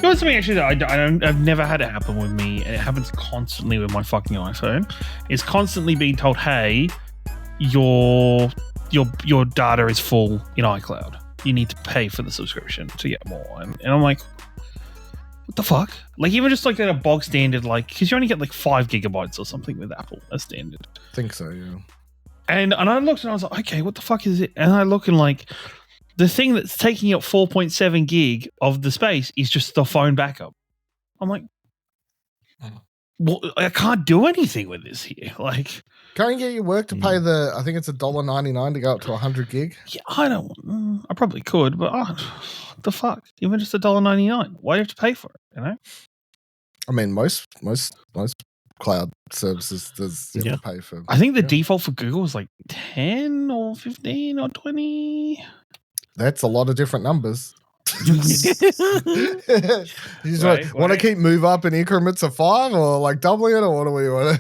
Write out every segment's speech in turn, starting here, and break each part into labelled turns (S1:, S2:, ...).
S1: know something actually that I've never had it happen with me, and it happens constantly with my fucking iPhone. It's constantly being told, "Hey, your data is full in iCloud. You need to pay for the subscription to get more." And I'm like, what the fuck? Like, even just like at a bog standard, like, because you only get like 5 gigabytes or something with Apple as standard.
S2: I think so, yeah.
S1: And I looked and I was like, okay, what the fuck is it? And I look and like, the thing that's taking up 4.7 gig of the space is just the phone backup. I'm like, well, I can't do anything with this here. Like,
S2: can't you get your work to pay I think it's $1.99 to go up to 100 gig?
S1: Yeah, I probably could, but what the fuck? Even just $1.99. Why do you have to pay for it? You know?
S2: I mean, most cloud services does you have to pay for.
S1: I think the default for Google is like 10 or 15 or 20.
S2: That's a lot of different numbers. You just want to keep move up in increments of 5 or like doubling it, or what do we want?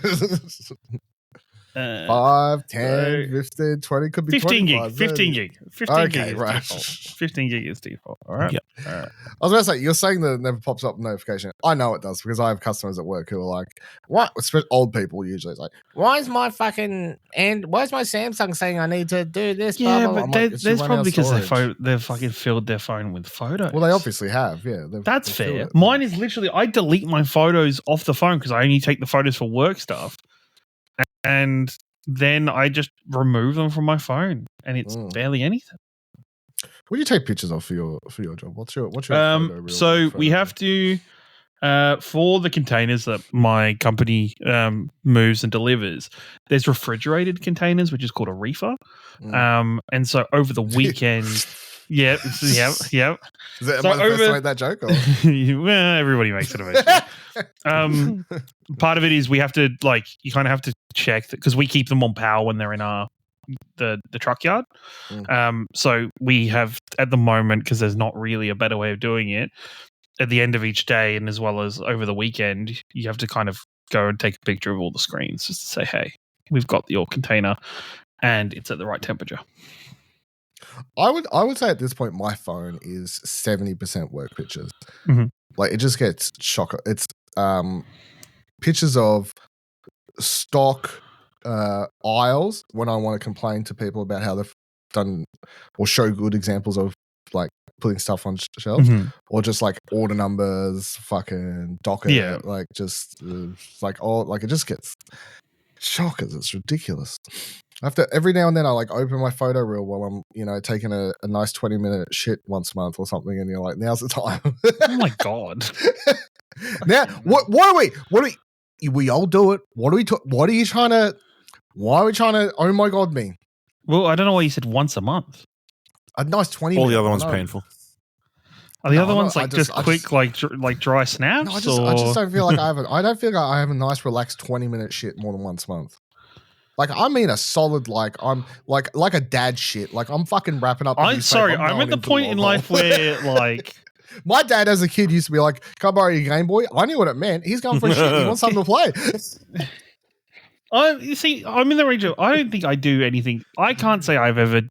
S2: 5, 10, 15, 20 could be
S1: 15
S2: gig.
S1: 15 gig. 15
S2: okay,
S1: gig is
S2: right.
S1: default. 15 gig is default. All right.
S3: Yep.
S1: All right.
S2: I was going to say, you're saying that it never pops up notification. I know it does because I have customers at work who are like, what? Especially old people usually. It's like, why is my Samsung saying I need to do this?
S1: Yeah,
S2: blah, blah,
S1: but
S2: blah.
S1: there's probably because they've fucking filled their phone with photos.
S2: Well, they obviously have, yeah.
S1: That's fair. Mine is literally, I delete my photos off the phone because I only take the photos for work stuff. And then I just remove them from my phone, and it's barely anything.
S2: What do you take pictures of for your job? What's your photo
S1: so we have to for the containers that my company moves and delivers. There's refrigerated containers, which is called a reefer. And so over the weekend, yep.
S2: Is that that joke? Or?
S1: Well, everybody makes it eventually. Part of it is we have to you kind of have to check that because we keep them on power when they're in the truck yard. So we have at the moment, because there's not really a better way of doing it, at the end of each day and as well as over the weekend, you have to kind of go and take a picture of all the screens just to say, hey, we've got your container and it's at the right temperature.
S2: I would say at this point my phone is 70% work pictures. Like, it just gets shocker. It's pictures of stock aisles when I want to complain to people about how they've done or show good examples of like putting stuff on shelves, or just like order numbers, fucking docker, like just like all like it just gets shockers. It's ridiculous. I have to every now and then I like open my photo reel while I'm taking a nice 20-minute shit once a month or something, and you're like, now's the time.
S1: Oh my god!
S2: Now what are we all do it? Why are we trying to oh my god me?
S1: Well, I don't know why you said once a month.
S2: A nice 20.
S3: All the other ones painful.
S1: Are the other ones just quick, like dry snaps?
S2: No, I just don't feel like I don't feel like I have a nice relaxed 20-minute shit more than once a month. Like, I mean a solid, like, I'm like a dad shit. Like, I'm fucking wrapping up.
S1: I'm sorry. I'm at the point in life where, like...
S2: My dad as a kid used to be like, can I borrow your Game Boy? I knew what it meant. He's going for a shit. He wants something to play.
S1: You see, I'm in the range of... I don't think I do anything... I can't say I've ever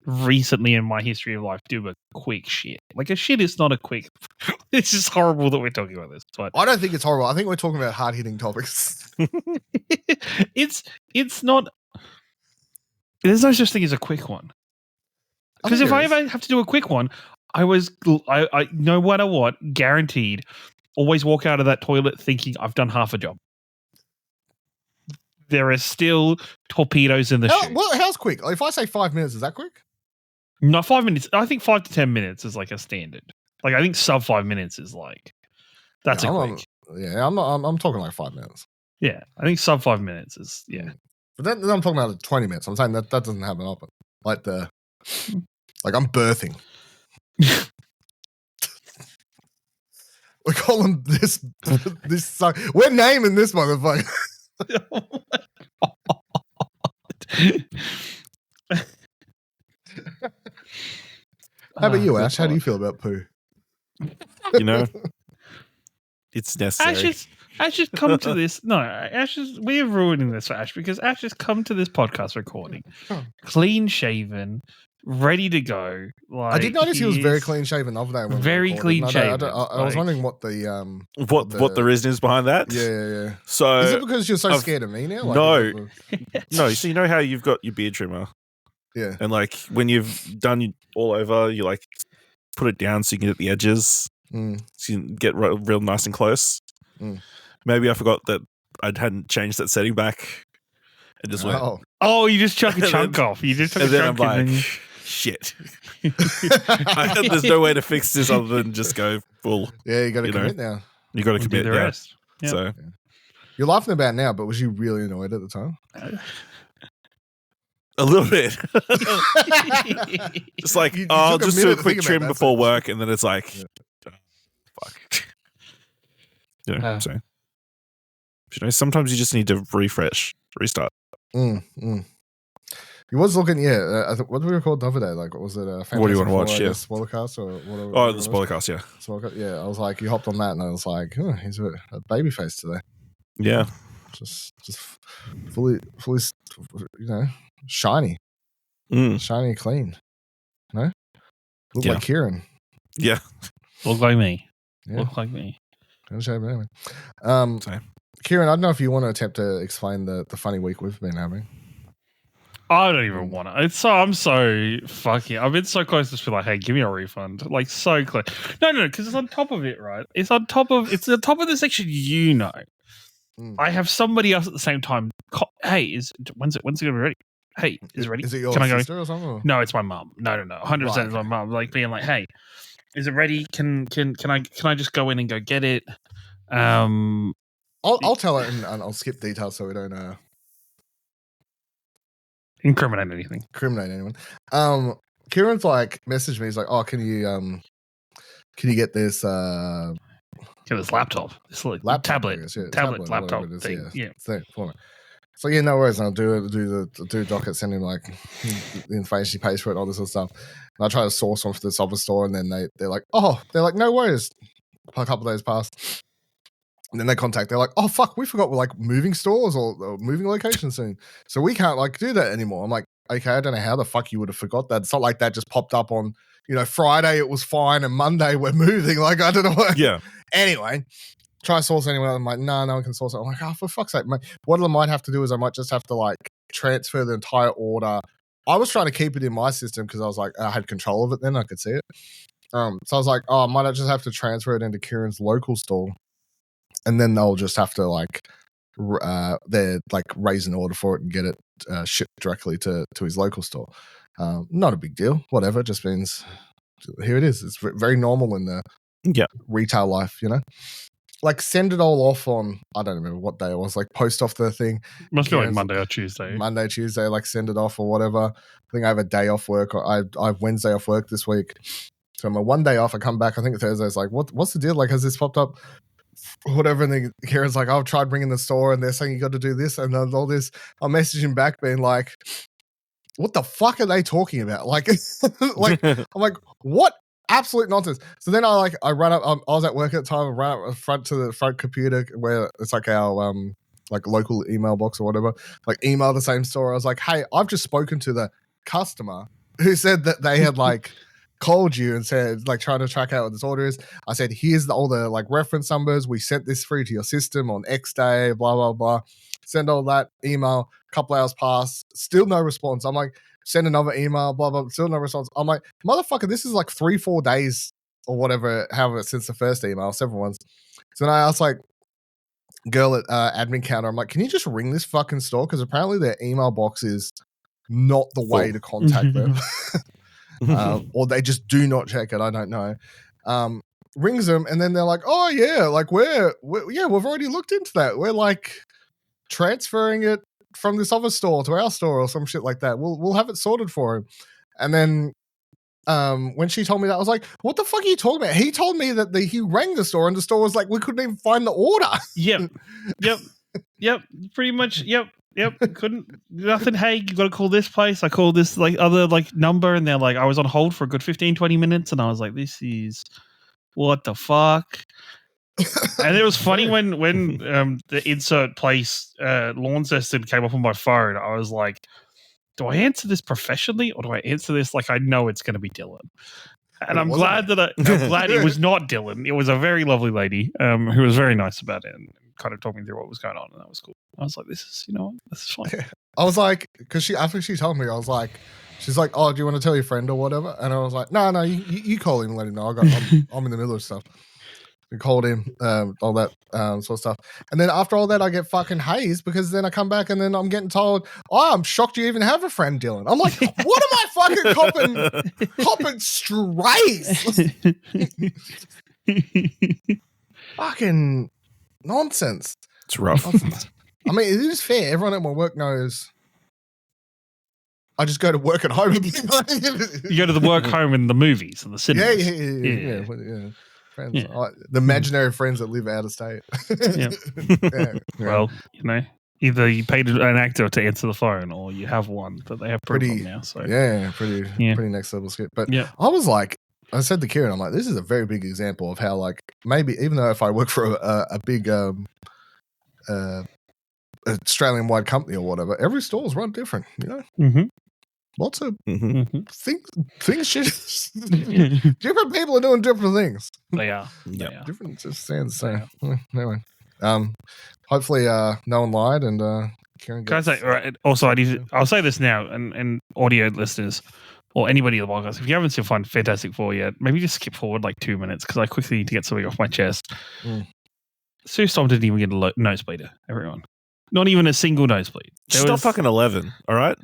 S1: recently in my history of life do a quick shit. Like, a shit is not a quick... It's just horrible that we're talking about this. But
S2: I don't think it's horrible. I think we're talking about hard-hitting topics.
S1: It's not... There's no such thing as a quick one. Because if I ever have to do a quick one, I no matter what, guaranteed, always walk out of that toilet thinking I've done half a job. There are still torpedoes in the chute.
S2: Well, how's quick? If I say 5 minutes, is that quick?
S1: No, 5 minutes. I think 5 to 10 minutes is like a standard. Like, I think sub 5 minutes is like that's quick.
S2: I'm talking like 5 minutes.
S1: Yeah, I think sub 5 minutes is
S2: But then I'm talking about 20 minutes. I'm saying that doesn't happen often. Like I'm birthing. We call him this. We're naming this motherfucker. How about you, Ash? How do you feel about poo?
S3: It's necessary.
S1: Ash has come to this. No, we're ruining this for Ash because Ash has come to this podcast recording clean shaven, ready to go. Like,
S2: I did notice he was very clean shaven the other day.
S1: Very clean shaven.
S2: I was wondering what the
S3: what the reason is behind that.
S2: Yeah.
S3: So
S2: is it because you're so scared of me now? Like,
S3: no. So you know how you've got your beard trimmer,
S2: yeah,
S3: and like when you've done all over, you like put it down so you can get the edges, so you can get real nice and close. Maybe I forgot that I hadn't changed that setting back. And just went.
S1: Oh, you just chuck a chunk off. You just took a chunk,
S3: and then I'm like, shit. There's no way to fix this other than just go full.
S2: Yeah, you got to commit now.
S3: You got to commit
S1: the rest.
S3: Yep. So
S2: you're laughing about it now, but was you really annoyed at the time?
S3: A little bit. Just like, I'll just do a quick trim before work, and then it's like, fuck. So. You know, sometimes you just need to restart.
S2: You was looking, what did we record the other day? Like, was it a
S3: what do you want to watch? Yeah,
S2: Spoilercast or whatever.
S3: The Spoilercast, yeah.
S2: Yeah, I was like, you hopped on that, and I was like, he's a baby face today.
S3: Yeah,
S2: just fully, shiny, shiny, clean. No, look like Kieran.
S3: Yeah,
S1: look like me.
S2: Yeah.
S1: Look like me.
S2: Anyway. Kieran, I don't know if you want to attempt to explain the funny week we've been having.
S1: I don't even want to. I'm so fucking. I've been so close to just be like, hey, give me a refund. Like, so close. No, because it's on top of it, right? It's on top of the section. I have somebody else at the same time. Hey, when's it gonna be ready? Hey, is it ready?
S2: Is it your sister or something? Or?
S1: No, it's my mum. No, 100% it's my mum. Like being like, hey, is it ready? Can I just go in and go get it?
S2: I'll tell it and I'll skip details so we don't
S1: incriminate anything.
S2: Kieran's like messaged me. He's like, "Oh, can you get this
S1: get this laptop, this laptop, tablet, laptop thing? Yeah.
S2: So yeah, no worries. I'll do the docket, send him like the information he pays for it, all this sort of stuff. And I try to source one for this other store, and then they're like, no worries. A couple of days passed. And then they contact, they're like, oh, fuck, we forgot we're like moving stores or moving locations soon. So we can't like do that anymore. I'm like, okay, I don't know how the fuck you would have forgot that. It's not like that just popped up on, Friday it was fine and Monday we're moving. Like, I don't know what.
S3: Yeah.
S2: Anyway, try to source anywhere. I'm like, no one can source it. I'm like, oh, for fuck's sake. What I might have to do is I might just have to like transfer the entire order. I was trying to keep it in my system because I was like, I had control of it then. I could see it. So I was like, I might just have to transfer it into Kieran's local store. And then they'll just have to raise an order for it and get it shipped directly to his local store. Not a big deal. Whatever. Just means here it is. It's very normal in the retail life, Like send it all off on, I don't remember what day it was, like post off the thing.
S1: Must be like Monday or Tuesday.
S2: Monday, Tuesday, like send it off or whatever. I think I have a day off work or I have Wednesday off work this week. So my one day off, I come back, I think Thursday, it's like, what's the deal? Like, has this popped up? Whatever, and then Kieran's like, I've tried bringing the store and they're saying you got to do this and then all this. I'll message him back being like, what the fuck are they talking about? Like, I'm like, what absolute nonsense. So then I run up, I was at work at the time, I ran up to the front computer where it's like our like local email box or whatever, like email the same store. I was like, hey, I've just spoken to the customer who said that they had like called you and said like trying to track out what this order is. I said, here's all the like reference numbers. We sent this through to your system on X day, blah, blah, blah. Send all that email, couple hours pass, still no response. I'm like, send another email, blah, blah, still no response. I'm like, motherfucker, this is like 3-4 days or whatever, however, since the first email, several ones. So then I asked like girl at admin counter, I'm like, can you just ring this fucking store? Because apparently their email box is not the way to contact them. Or they just do not check it. I don't know. Rings them and then they're like, oh yeah, like we've already looked into that. We're like transferring it from this other store to our store or some shit like that. We'll have it sorted for him. And then when she told me that, I was like, what the fuck are you talking about? He told me that he rang the store and the store was like, we couldn't even find the order.
S1: Yep. Pretty much. Yep. Couldn't nothing. Hey, you got to call this place. I called this like other like number, and they're like, I was on hold for a good 15-20 minutes, and I was like, this is what the fuck. And it was funny when the insert place Launceston came up on my phone. I was like, do I answer this professionally or do I answer this like I know it's going to be Dylan? And I'm glad it was not Dylan. It was a very lovely lady who was very nice about it and kind of talked me through what was going on, and that was cool. I was like, this is fine.
S2: I was like, because after she told me, I was like, she's like, oh, do you want to tell your friend or whatever? And I was like, no, you call him and let him know. I'm in the middle of stuff. We called him, all that sort of stuff. And then after all that, I get fucking hazed because then I come back and then I'm getting told, oh, I'm shocked you even have a friend, Dylan. I'm like, what am I fucking copping strays? Fucking nonsense.
S3: It's rough.
S2: I mean, it is fair. Everyone at my work knows I just go to work at home.
S1: You go to the work, home, and the movies and the cinemas.
S2: Yeah. Friends, the imaginary friends that live out of state.
S1: Well, either you paid an actor to answer the phone, or you have one that they have proof of now. So
S2: pretty next level skit. But I was like, I said to Kieran, I'm like, this is a very big example of how, like, maybe even though if I work for a big Australian wide company or whatever, every store's run different.
S1: Mm-hmm.
S2: Lots of things just different people are doing different things.
S1: They are.
S2: Different just stands the same. Anyway. Hopefully no one lied and Kieran
S1: gets, can I say right, also I'll say this now and audio listeners or anybody in the podcast, if you haven't seen Fantastic Four yet, maybe just skip forward like 2 minutes because I quickly need to get something off my chest. Sue Storm didn't even get a nosebleeder, everyone. Not even a single nosebleed.
S3: She's not fucking 11, all right?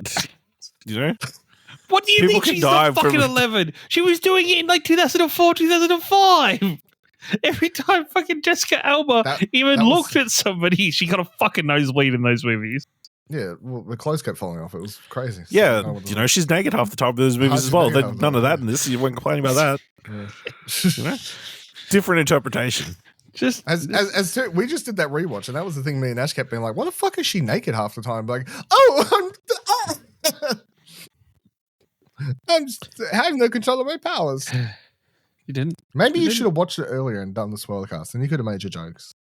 S1: What do you think she's not fucking 11? She was doing it in like 2004, 2005. Every time fucking Jessica Alba looked at somebody, she got a fucking nosebleed in those movies.
S2: Yeah, well, the clothes kept falling off. It was crazy.
S3: Yeah, she's naked half the time of those movies as well. None of that in this. You weren't complaining about that. Different interpretation.
S2: Just as we just did that rewatch, and that was the thing me and Ash kept being like, "What the fuck is she naked half the time?" Like, I'm just having no control of my powers.
S1: You didn't?
S2: Maybe you should have watched it earlier and done the spoiler cast, and you could have made your jokes.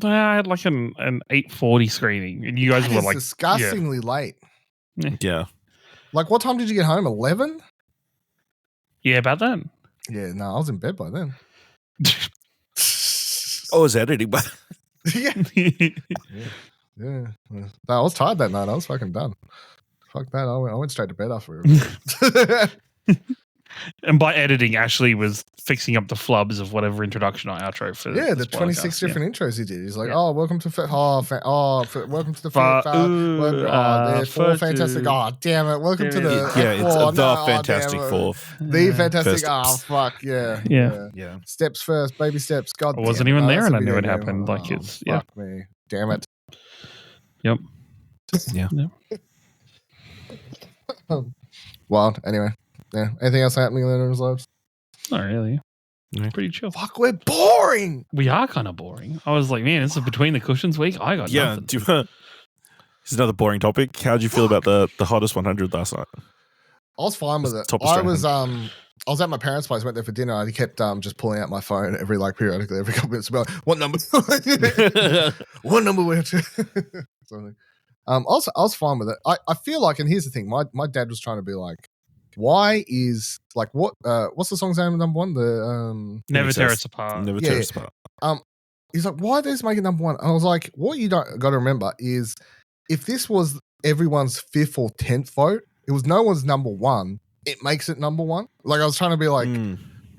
S1: I had like an 8:40 screening, and you guys were like
S2: disgustingly late.
S3: Yeah.
S2: Like, what time did you get home? 11?
S1: Yeah, about that.
S2: Yeah, no, I was in bed by then.
S3: I was editing, but
S2: yeah. No, I was tired that night. I was fucking done. Fuck that. I went straight to bed after it.
S1: And by editing, Ashley was fixing up the flubs of whatever introduction or outro for
S2: the 26 different intros he did. He's like, welcome to welcome to the there's four fantastic. Oh, damn it! Welcome to the
S3: Fantastic Four.
S2: The Fantastic. Oh, fuck yeah. Steps first, baby steps. God,
S1: I wasn't even there, and I knew it happened. Like it's
S2: fuck me. Damn it.
S1: Yep.
S3: Yeah.
S2: Well, anyway. Yeah. Anything else happening in the lives?
S1: Not really. Pretty chill.
S2: Fuck, we're boring.
S1: We are kind of boring. I was like, man, this is between the cushions week. I got nothing.
S3: Here's another boring topic. How did you feel about the hottest 100 last night?
S2: I was fine with it. I was at my parents' place, went there for dinner. I kept just pulling out my phone periodically, every couple minutes about what number. What number we're to. I was fine with it. I feel like, and here's the thing, my dad was trying to be like, why is like what's the song's name number one? The
S1: Never Tear Us Apart.
S3: Never Tear Us Apart.
S2: He's like, why are they making number one? And I was like, what you don't got to remember is if this was everyone's 5th or 10th vote, it was no one's number one. It makes it number one. Like I was trying to be like,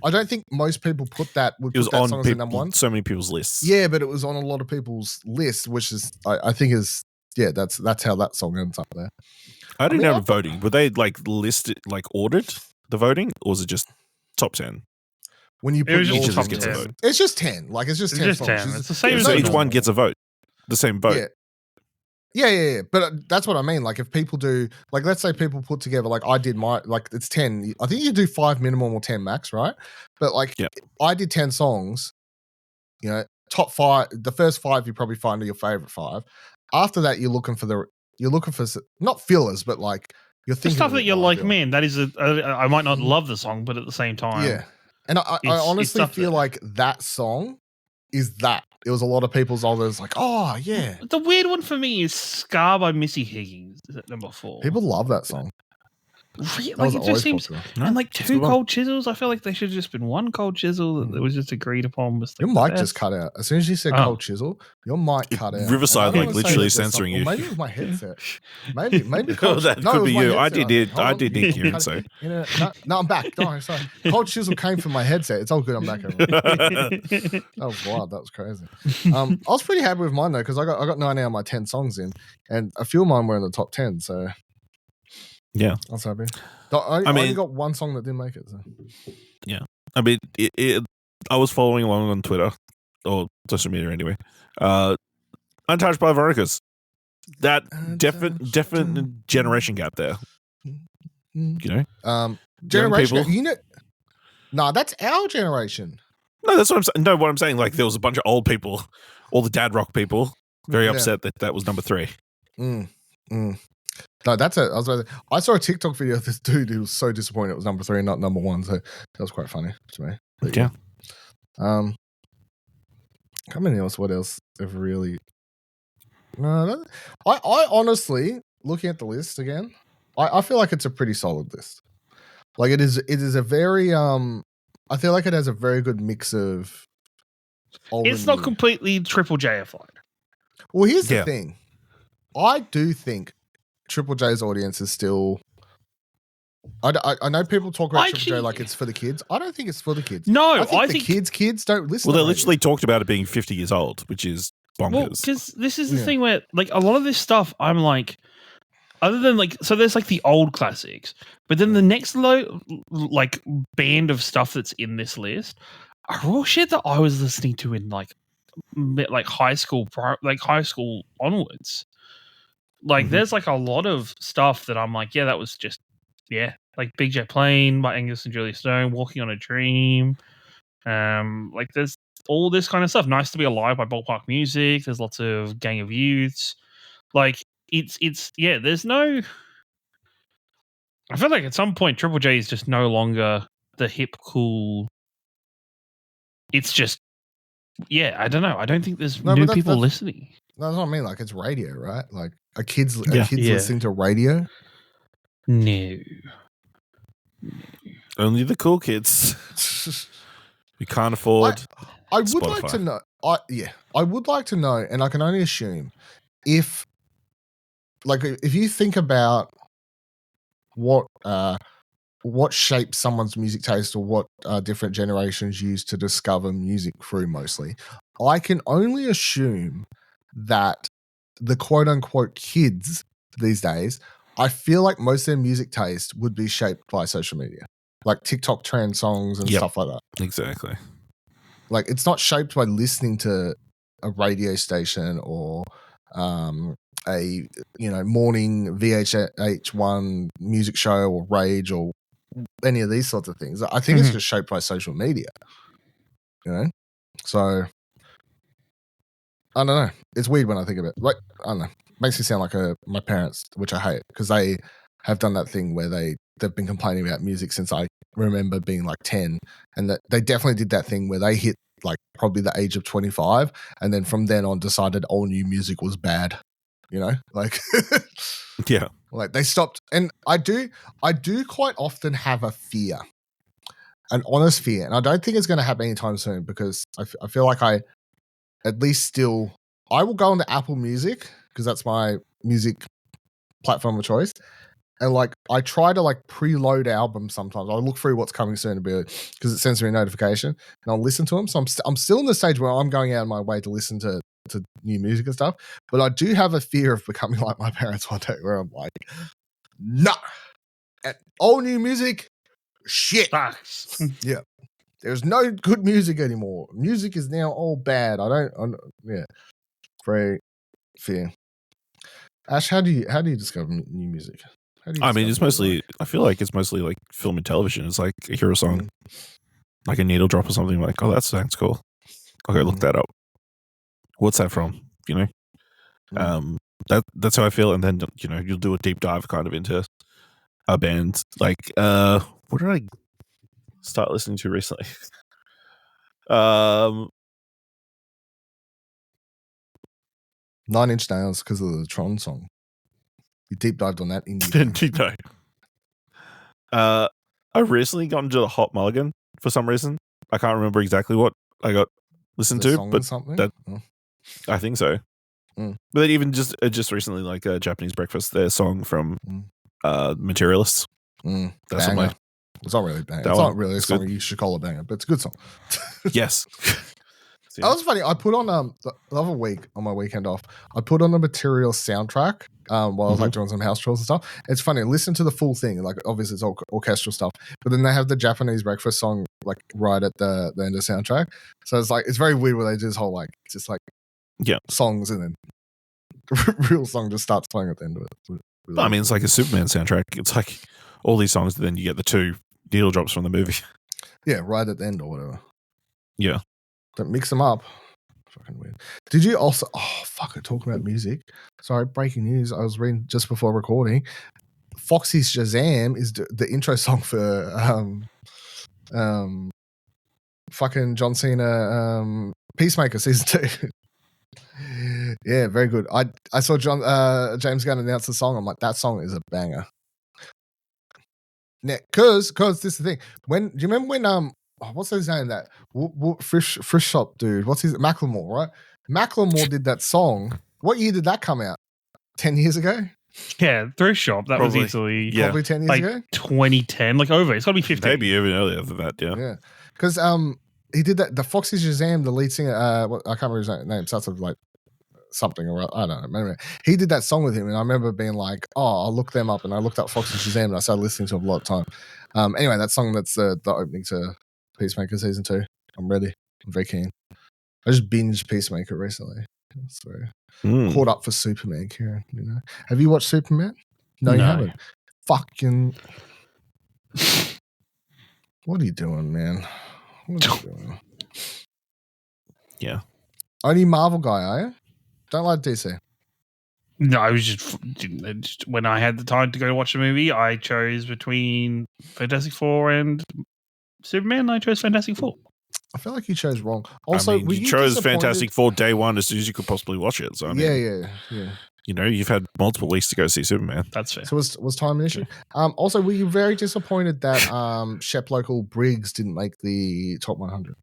S2: I don't think most people put that song as number one.
S3: So many people's lists.
S2: Yeah, but it was on a lot of people's lists, which is I think is that's how that song ends up there.
S3: I didn't know voting. Were they like listed, like ordered the voting, or was it just top 10?
S2: When you put
S1: each
S2: top
S3: gets
S2: 10.
S3: a vote.
S2: It's just 10. Like it's just 10 songs.
S1: It's the same.
S3: So each one gets a vote. The same vote.
S2: Yeah. But that's what I mean. Like if people do, like let's say people put together, like I did like it's 10. I think you do 5 minimum or 10 max, right? But like I did 10 songs. Top 5. The first 5 you probably find are your favorite 5. After that, you're looking for not fillers, but like you're thinking
S1: the stuff that you're like, man, that is I might not love the song, but at the same time,
S2: yeah. And I honestly feel like that song is that. It was a lot of people's others like, oh yeah.
S1: The weird one for me is Scar by Missy Higgins. Is at number 4.
S2: People love that song. That
S1: Like
S2: was
S1: it just
S2: always
S1: seems,
S2: popular.
S1: and like
S3: that's a
S1: two
S3: good one.
S1: cold chisels. I feel like they should have just been one cold chisel that was just agreed upon. Was
S2: Your
S1: like
S2: mic just cut out. As soon as you said cold chisel, your mic cut out.
S3: Riverside,
S2: And I don't
S3: like,
S2: wanna say
S3: literally
S2: that there's
S3: censoring
S2: or
S3: you.
S2: maybe it was my headset. Maybe
S3: Oh,
S2: cold
S3: that
S2: no,
S3: could
S2: it was
S3: be
S2: my
S3: you.
S2: headset,
S3: I did
S2: Hold on.
S3: hear you,
S2: Cut
S3: so.
S2: it. No, I'm back. No, sorry. Cold chisel came from my headset. It's all good. I'm back. Everyone. That was wild. That was crazy. I was pretty happy with mine though because I got 9 out of my 10 songs in, and a few of mine were in the top 10. So
S3: Yeah,
S2: I was happy. I only
S3: mean-
S2: got one song that didn't make it. So.
S3: I mean, I was following along on Twitter or social media anyway. Untouched by Veronica's. That definite generation gap there. You know,
S2: Generation.
S3: people.
S2: You know, nah, that's our generation.
S3: No, that's what I'm saying. No, what I'm saying, like there was a bunch of old people, all the dad rock people, very
S2: Yeah.
S3: upset that was number 3.
S2: No, that's it. I saw a TikTok video of this dude who was so disappointed it was number 3 and not number 1. So that was quite funny to me. But
S3: Yeah.
S2: How many else? What else? Ever really? No, I honestly, looking at the list again, I feel like it's a pretty solid list. Like it is a very I feel like it has a very good mix of old
S1: it's
S2: and
S1: not
S2: new.
S1: completely Triple J-ified.
S2: Well, here's the
S3: Yeah.
S2: thing. I do think Triple J's audience is still. I know people talk about Triple J like it's for the kids. I don't think it's for the kids.
S1: No,
S2: I think the kids don't listen.
S3: Well,
S2: to
S3: they
S2: radio.
S3: literally talked about it being 50 years old, which is bonkers.
S1: Well, because this is the
S2: Yeah.
S1: thing where, like, a lot of this stuff, I'm like, other than like, so there's like the old classics, but then the next like band of stuff that's in this list are all shit that I was listening to in like high school, like high school onwards. Like, there's like a lot of stuff that I'm like, yeah, that was just, yeah, like Big Jet Plane by Angus and Julia Stone, Walking on a Dream. Like there's all this kind of stuff. Nice to Be Alive by Ballpark Music. There's lots of Gang of Youths. Like it's yeah. There's no. I feel like at some point Triple J is just no longer the hip cool. It's just yeah. I don't know. I don't think there's new people listening.
S2: That's what I mean. Like it's radio, right? Like are kids
S1: Yeah.
S2: listening to radio?
S1: No.
S3: Only the cool kids. We can't afford.
S2: I would
S3: Spotify.
S2: like to know. I would like to know, and I can only assume if you think about what shapes someone's music taste or what different generations use to discover music through mostly, I can only assume that the quote unquote kids these days, I feel like most of their music taste would be shaped by social media, like TikTok trend songs and stuff like that.
S3: Exactly.
S2: Like it's not shaped by listening to a radio station or a morning VH1 music show or Rage or any of these sorts of things. I think it's just shaped by social media. So I don't know. It's weird when I think of it. Like I don't know. Makes me sound like my parents, which I hate because they have done that thing where they've been complaining about music since I remember being like 10, and that they definitely did that thing where they hit like probably the age of 25, and then from then on decided all new music was bad. Like
S3: Yeah.
S2: like they stopped. And I do quite often have a fear, an honest fear, and I don't think it's going to happen anytime soon because I feel like I will go on to Apple Music because that's my music platform of choice. And like I try to like preload albums sometimes. I'll look through what's coming soon to be because it sends me a notification and I'll listen to them. So I'm still in the stage where I'm going out of my way to listen to new music and stuff. But I do have a fear of becoming like my parents one day where I'm like, nah, all new music, shit.
S1: Sucks.
S2: Yeah. There's no good music anymore. Music is now all bad. Very fear. Ash, how do you discover new music?
S3: I mean, it's mostly. I feel like it's mostly like film and television. It's like I hear a song, like a needle drop or something. Like, oh, that sounds cool. Okay, look that up. What's that from? That's how I feel. And then you'll do a deep dive kind of into a band. Like, what did I start listening to recently?
S2: 9 Inch Nails because of the Tron song. You deep dived on that indie.
S3: No. I recently got into the Hot Mulligan for some reason. I can't remember exactly what I got listened to, but I think so. But then even just recently, like Japanese Breakfast, their song from Materialists. That's on my.
S2: It's not really a banger. It's not really a song you should call a banger, but it's a good song.
S3: Yes.
S2: That was funny. I put on the other week on my weekend off. I put on the Material soundtrack while I was like doing some house chores and stuff. It's funny. Listen to the full thing. Like obviously it's all orchestral stuff, but then they have the Japanese Breakfast song like right at the end of the soundtrack. So it's like it's very weird where they do this whole like just like songs and then real song just starts playing at the end of it.
S3: Really I mean, it's like a Superman soundtrack. It's like all these songs, but then you get the 2 needle drops from the movie.
S2: Yeah, right at the end or whatever.
S3: Yeah.
S2: Don't mix them up. Fucking weird. Did you also? Oh fuck! Talking about music. Sorry, breaking news. I was reading just before recording. Foxy's Shazam is the intro song for fucking John Cena Peacemaker season 2. Yeah, very good. I saw James Gunn announce the song. I'm like, that song is a banger. Now, cause this is the thing. Do you remember when what's his name? That Frisch Shop dude. What's his Macklemore, right? Macklemore did that song. What year did that come out? 10 years ago?
S1: Yeah, Thrift Shop. That was easily
S2: probably 10 years ago.
S1: 2010, like over. It's got to be 15.
S3: Maybe even earlier than that. Yeah.
S2: Because he did that. The Foxy Shazam, the lead singer. I can't remember his name. Starts with like something or I don't know. Anyway, he did that song with him, and I remember being like, "Oh, I'll look them up." And I looked up Foxy Shazam, and I started listening to him a lot of time. Anyway, that song that's the opening to Peacemaker season 2. I'm ready. I'm very keen. I just binged Peacemaker recently, so caught up for Superman. Kieran, you know, have you watched Superman? No, you haven't. Fucking, what are you doing, man? What are you doing?
S3: Yeah.
S2: Only Marvel guy, are you? Don't like DC.
S1: No, I was just when I had the time to go watch a movie, I chose between Fantastic Four and Superman. I chose Fantastic Four.
S2: I feel like you chose wrong. Also,
S3: I mean, you chose Fantastic Four day one as soon as you could possibly watch it. So I mean,
S2: yeah.
S3: You know, you've had multiple weeks to go see Superman.
S1: That's fair.
S2: So was time an issue? Also, were you very disappointed that Shep Local Briggs didn't make the top 100?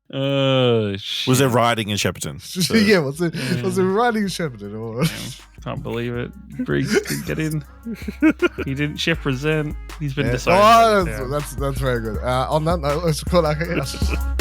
S3: Was there riding in Shepperton?
S2: So. Yeah, was it riding in Shepperton? Or?
S1: Can't believe it. Briggs didn't get in. He didn't represent. He's been decided.
S2: Oh, that's very good. On that note, let's call that.